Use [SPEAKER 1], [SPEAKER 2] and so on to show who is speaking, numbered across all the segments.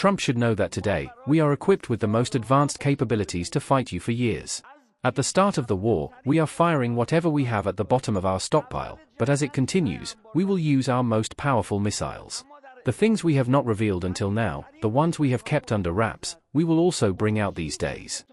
[SPEAKER 1] Trump should know that today, we are equipped with the most advanced capabilities to fight you for years. At the start of the war, we are firing whatever we have at the bottom of our stockpile, but as it continues, we will use our most powerful missiles. The things we have not revealed until now, the ones we have kept under wraps, we will also bring out these days.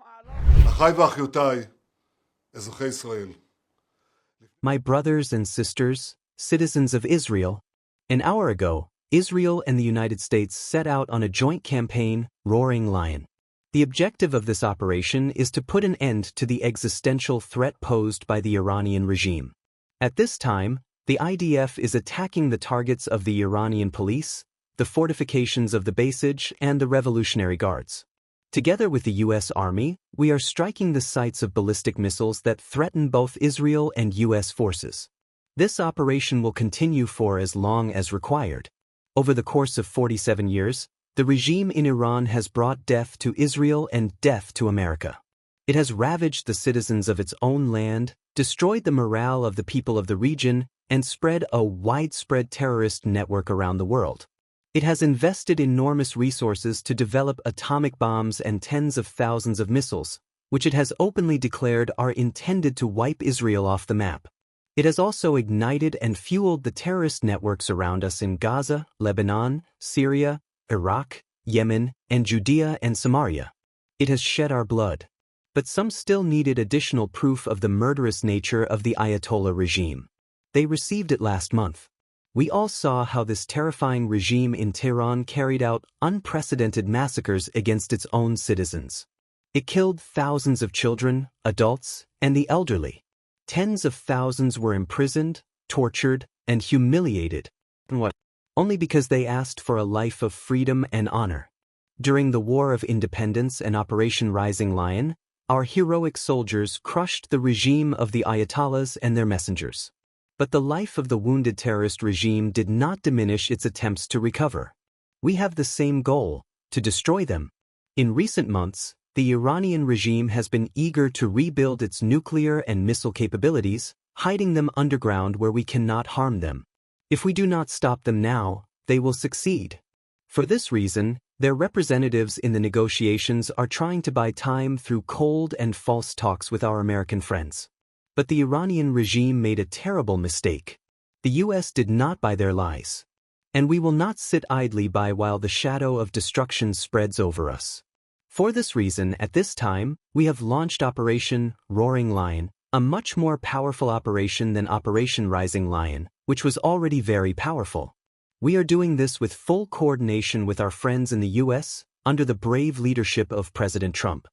[SPEAKER 2] My brothers and sisters, citizens of Israel, an hour ago, Israel and the United States set out on a joint campaign, Roaring Lion. The objective of this operation is to put an end to the existential threat posed by the Iranian regime. At this time, the IDF is attacking the targets of the Iranian police, the fortifications of the Basij, and the Revolutionary Guards. Together with the U.S. Army, we are striking the sites of ballistic missiles that threaten both Israel and U.S. forces. This operation will continue for as long as required. Over the course of 47 years, the regime in Iran has brought death to Israel and death to America. It has ravaged the citizens of its own land, destroyed the morale of the people of the region, and spread a widespread terrorist network around the world. It has invested enormous resources to develop atomic bombs and tens of thousands of missiles, which it has openly declared are intended to wipe Israel off the map. It has also ignited and fueled the terrorist networks around us in Gaza, Lebanon, Syria, Iraq, Yemen, and Judea and Samaria. It has shed our blood. But some still needed additional proof of the murderous nature of the Ayatollah regime. They received it last month. We all saw how this terrifying regime in Tehran carried out unprecedented massacres against its own citizens. It killed thousands of children, adults, and the elderly. Tens of thousands were imprisoned, tortured, and humiliated. Only because they asked for a life of freedom and honor. During the War of Independence and Operation Rising Lion, our heroic soldiers crushed the regime of the Ayatollahs and their messengers. But the life of the wounded terrorist regime did not diminish its attempts to recover. We have the same goal, to destroy them. In recent months, the Iranian regime has been eager to rebuild its nuclear and missile capabilities, hiding them underground where we cannot harm them. If we do not stop them now, they will succeed. For this reason, their representatives in the negotiations are trying to buy time through cold and false talks with our American friends. But the Iranian regime made a terrible mistake. The U.S. did not buy their lies. And we will not sit idly by while the shadow of destruction spreads over us. For this reason, at this time, we have launched Operation Roaring Lion, a much more powerful operation than Operation Rising Lion, which was already very powerful. We are doing this with full coordination with our friends in the U.S., under the brave leadership of President Trump.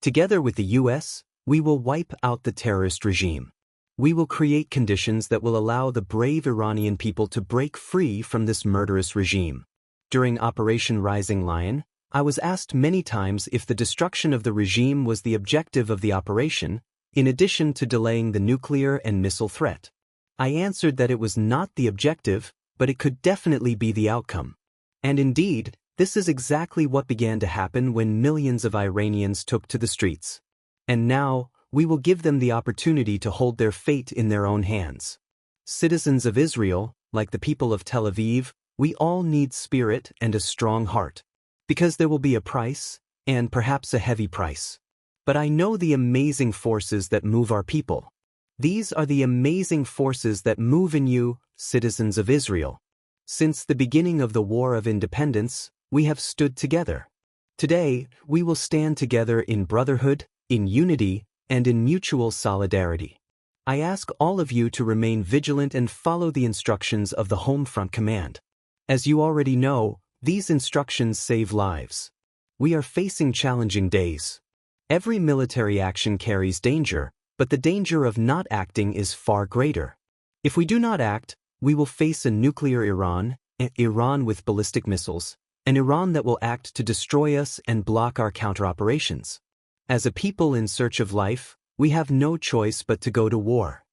[SPEAKER 2] Together with the U.S., we will wipe out the terrorist regime. We will create conditions that will allow the brave Iranian people to break free from this murderous regime. During Operation Rising Lion, I was asked many times if the destruction of the regime was the objective of the operation, in addition to delaying the nuclear and missile threat. I answered that it was not the objective, but it could definitely be the outcome. And indeed, this is exactly what began to happen when millions of Iranians took to the streets. And now, we will give them the opportunity to hold their fate in their own hands. Citizens of Israel, like the people of Tel Aviv, we all need spirit and a strong heart. Because there will be a price, and perhaps a heavy price. But I know the amazing forces that move our people. These are the amazing forces that move in you, citizens of Israel. Since the beginning of the War of Independence, we have stood together. Today, we will stand together in brotherhood, in unity, and in mutual solidarity. I ask all of you to remain vigilant and follow the instructions of the Home Front Command. As you already know, these instructions save lives. We are facing challenging days. Every military action carries danger, but the danger of not acting is far greater. If we do not act, we will face a nuclear Iran, an Iran with ballistic missiles, an Iran that will act to destroy us and block our counter-operations. As a people in search of life, we have no choice but to go to war.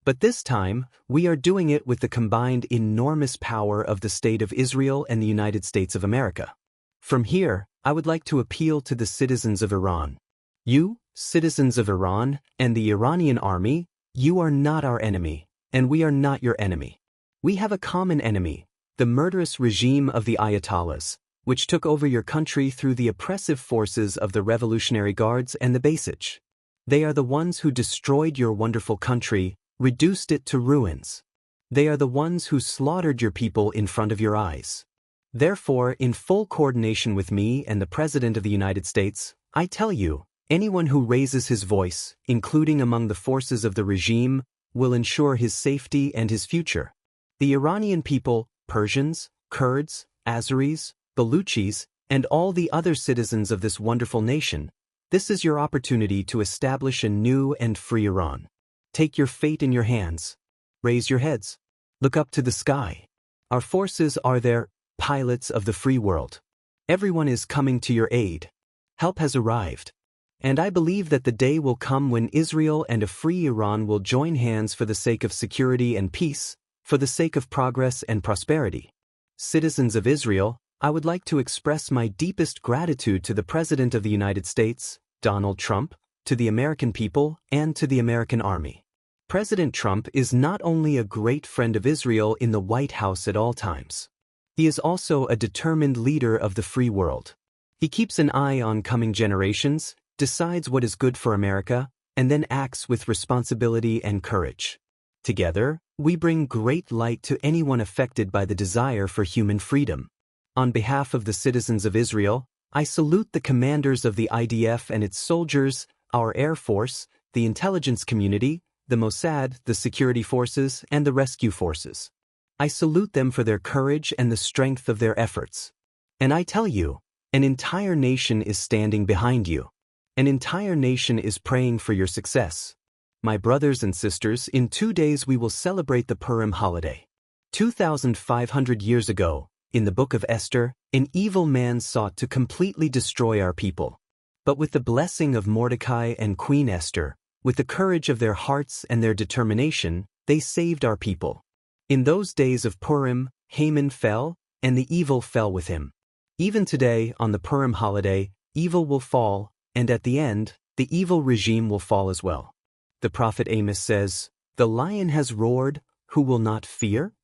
[SPEAKER 2] But this time, we are doing it with the combined enormous power of the State of Israel and the United States of America. From here, I would like to appeal to the citizens of Iran. You, citizens of Iran, and the Iranian army, you are not our enemy, and we are not your enemy. We have a common enemy, the murderous regime of the Ayatollahs, which took over your country through the oppressive forces of the Revolutionary Guards and the Basij. They are the ones who destroyed your wonderful country, reduced it to ruins. They are the ones who slaughtered your people in front of your eyes. Therefore, in full coordination with me and the President of the United States, I tell you, anyone who raises his voice, including among the forces of the regime, will ensure his safety and his future. The Iranian people, Persians, Kurds, Azeris, Baluchis, and all the other citizens of this wonderful nation, this is your opportunity to establish a new and free Iran. Take your fate in your hands. Raise your heads. Look up to the sky. Our forces are there, pilots of the free world. Everyone is coming to your aid. Help has arrived. And I believe that the day will come when Israel and a free Iran will join hands for the sake of security and peace, for the sake of progress and prosperity. Citizens of Israel, I would like to express my deepest gratitude to the President of the United States, Donald Trump, to the American people, and to the American Army. President Trump is not only a great friend of Israel in the White House at all times. He is also a determined leader of the free world. He keeps an eye on coming generations, decides what is good for America, and then acts with responsibility and courage. Together, we bring great light to anyone affected by the desire for human freedom. On behalf of the citizens of Israel, I salute the commanders of the IDF and its soldiers, our Air Force, the intelligence community, the Mossad, the security forces, and the rescue forces. I salute them for their courage and the strength of their efforts. And I tell you, an entire nation is standing behind you. An entire nation is praying for your success. My brothers and sisters, in 2 days we will celebrate the Purim holiday. 2,500 years ago, in the book of Esther, an evil man sought to completely destroy our people. But with the blessing of Mordecai and Queen Esther, with the courage of their hearts and their determination, they saved our people. In those days of Purim, Haman fell, and the evil fell with him. Even today, on the Purim holiday, evil will fall, and at the end, the evil regime will fall as well. The prophet Amos says, "The lion has roared, who will not fear?"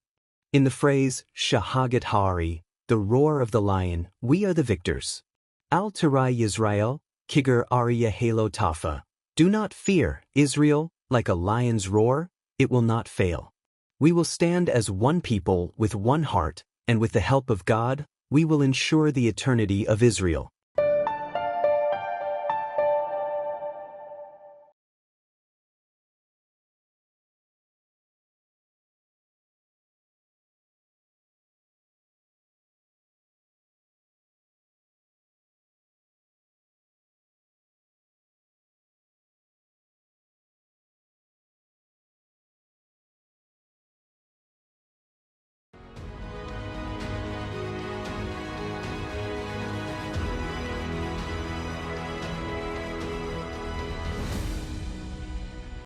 [SPEAKER 2] In the phrase, Shahagat Ha'ari, the roar of the lion, we are the victors. Al Tirai Yisrael, Kigar Arya Halo Tafa. Do not fear, Israel, like a lion's roar, it will not fail. We will stand as one people with one heart, and with the help of God, we will ensure the eternity of Israel.